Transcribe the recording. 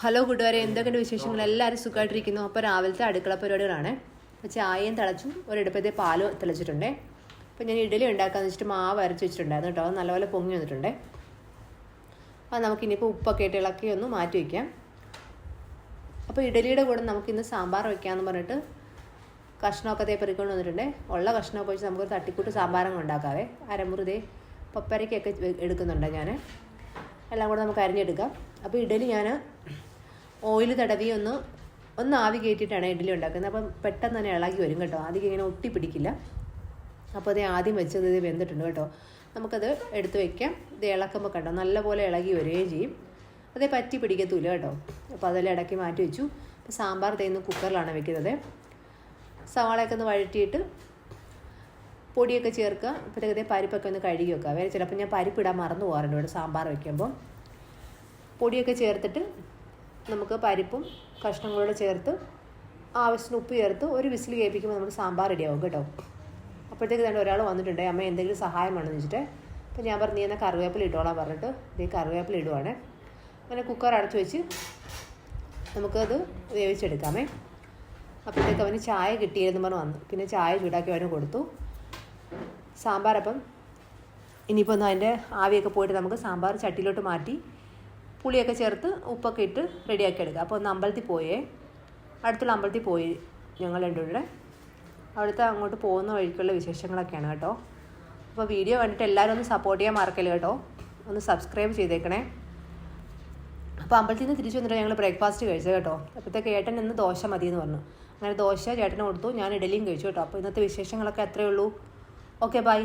Hello കൂട്ടുകാരെ, എന്തൊക്കെയുണ്ട് വിശേഷങ്ങൾ? എല്ലാവരും സുഖമായിട്ടിരിക്കുന്നു. അപ്പോൾ രാവിലത്തെ അടുക്കള പരിപാടികളാണ്. ചായയും തിളച്ചു, ഒരിടപ്പത്തെ പാല് തിളച്ചിട്ടുണ്ടേ. അപ്പോൾ ഞാൻ ഇഡലി ഉണ്ടാക്കാമെന്ന് വെച്ചിട്ട് മാവ് അരച്ച് വെച്ചിട്ടുണ്ടായിരുന്നു കേട്ടോ. അത് നല്ലപോലെ പൊങ്ങി വന്നിട്ടുണ്ടേ. അപ്പോൾ നമുക്കിനിയിപ്പോൾ ഉപ്പൊക്കെ ഇട്ട് ഇളക്കി ഒന്ന് മാറ്റി വയ്ക്കാം. അപ്പോൾ ഇഡലിയുടെ കൂടെ നമുക്കിന്ന് സാമ്പാർ വയ്ക്കാമെന്ന് പറഞ്ഞിട്ട് കഷ്ണമൊക്കെ പെറുക്കൊണ്ട് വന്നിട്ടുണ്ടേ. ഉള്ള കഷ്ണമൊക്കെ വെച്ച് നമുക്കൊരു തട്ടിക്കൂട്ട് സാമ്പാറങ്ങ് ഉണ്ടാക്കാവേ. അരമുറി പപ്പരക്കൊക്കെ എടുക്കുന്നുണ്ട് ഞാൻ. എല്ലാം കൂടെ നമുക്ക് അരിഞ്ഞെടുക്കാം. അപ്പോൾ ഇഡലി ഞാൻ ഓയിൽ തടവി ഒന്ന് ആവി കയറ്റിയിട്ടാണ് ഇഡലി ഉണ്ടാക്കുന്നത്. അപ്പം പെട്ടെന്ന് തന്നെ ഇളകി വരും കേട്ടോ. ആദ്യം ഇങ്ങനെ ഒട്ടി പിടിക്കില്ല. അപ്പോൾ അത് ആദ്യം വെച്ചത് ഇത് വെന്തിട്ടുണ്ട് കേട്ടോ. നമുക്കത് എടുത്ത് വയ്ക്കാം. ഇത് ഇളക്കുമ്പോൾ കണ്ടോ നല്ലപോലെ ഇളകി വരികയും ചെയ്യും. അതേ പറ്റി പിടിക്കത്തില്ല കേട്ടോ. അപ്പോൾ അതെല്ലാം ഇടയ്ക്ക് മാറ്റി വെച്ചു. അപ്പോൾ സാമ്പാർ തേന്ന് കുക്കറിലാണ് വെക്കുന്നത്. സവാളയൊക്കെ ഒന്ന് വഴറ്റിയിട്ട് പൊടിയൊക്കെ ചേർക്കുക. അപ്പോഴത്തേക്കതേ പരിപ്പൊക്കെ ഒന്ന് കഴുകി വെക്കുക. വേറെ ചിലപ്പോൾ ഞാൻ പരിപ്പിടാൻ മറന്നു പോകാറുണ്ട് ഇവിടെ സാമ്പാർ വയ്ക്കുമ്പോൾ. പൊടിയൊക്കെ ചേർത്തിട്ട് നമുക്ക് പരിപ്പും കഷ്ണങ്ങളോട് ചേർത്ത് ആവശ്യത്തിന് ഉപ്പ് ചേർത്ത് ഒരു വിസിൽ കേൾപ്പിക്കുമ്പോൾ നമുക്ക് സാമ്പാർ റെഡിയാവും കേട്ടോ. അപ്പോഴത്തേക്ക് തന്നെ ഒരാൾ വന്നിട്ടുണ്ട്, അമ്മ എന്തെങ്കിലും സഹായം വേണമെന്ന് വെച്ചിട്ട്. അപ്പോൾ ഞാൻ പറഞ്ഞു, നീ എന്നാൽ കറിവേപ്പില ഇട്ടോളാൻ പറഞ്ഞിട്ട് ഇതേ കറിവേപ്പില ഇടുവാണ്. അങ്ങനെ കുക്കർ അടച്ചു വെച്ച് നമുക്കത് വേവിച്ചെടുക്കാമേ. അപ്പോഴത്തേക്ക് അവന് ചായ കിട്ടിയെന്ന് പറഞ്ഞ് വന്നു. പിന്നെ ചായ ചൂടാക്കി അവന് കൊടുത്തു. സാമ്പാറപ്പം ഇനിയിപ്പോൾ ഒന്ന് അതിൻ്റെ ആവിയൊക്കെ പോയിട്ട് നമുക്ക് സാമ്പാർ ചട്ടിയിലോട്ട് മാറ്റി പുളിയൊക്കെ ചേർത്ത് ഉപ്പൊക്കെ ഇട്ട് റെഡിയാക്കി എടുക്കുക. അപ്പോൾ ഒന്ന് അമ്പലത്തിൽ പോയേ, അടുത്തുള്ള അമ്പലത്തിൽ പോയി ഞങ്ങൾ രണ്ടുപേരുടെ. അവിടുത്തെ അങ്ങോട്ട് പോകുന്ന വഴിക്കുള്ള വിശേഷങ്ങളൊക്കെയാണ് കേട്ടോ. അപ്പോൾ വീഡിയോ കണ്ടിട്ട് എല്ലാവരും ഒന്ന് സപ്പോർട്ട് ചെയ്യാൻ മറക്കല്ലേ കേട്ടോ. ഒന്ന് സബ്സ്ക്രൈബ് ചെയ്തേക്കണേ. അപ്പോൾ അമ്പലത്തിൽ നിന്ന് തിരിച്ചു വന്നിട്ട് ഞങ്ങൾ ബ്രേക്ക്ഫാസ്റ്റ് കഴിച്ചത് കേട്ടോ. അപ്പോഴത്തേക്ക് ഏട്ടൻ ഇന്ന് ദോശ മതിയെന്ന് പറഞ്ഞു. അങ്ങനെ ദോശ ചേട്ടന് കൊടുത്തു, ഞാൻ ഇഡലിയും കഴിച്ചു കേട്ടോ. അപ്പോൾ ഇന്നത്തെ വിശേഷങ്ങളൊക്കെ അത്രയേ ഉള്ളൂ. Okay, by.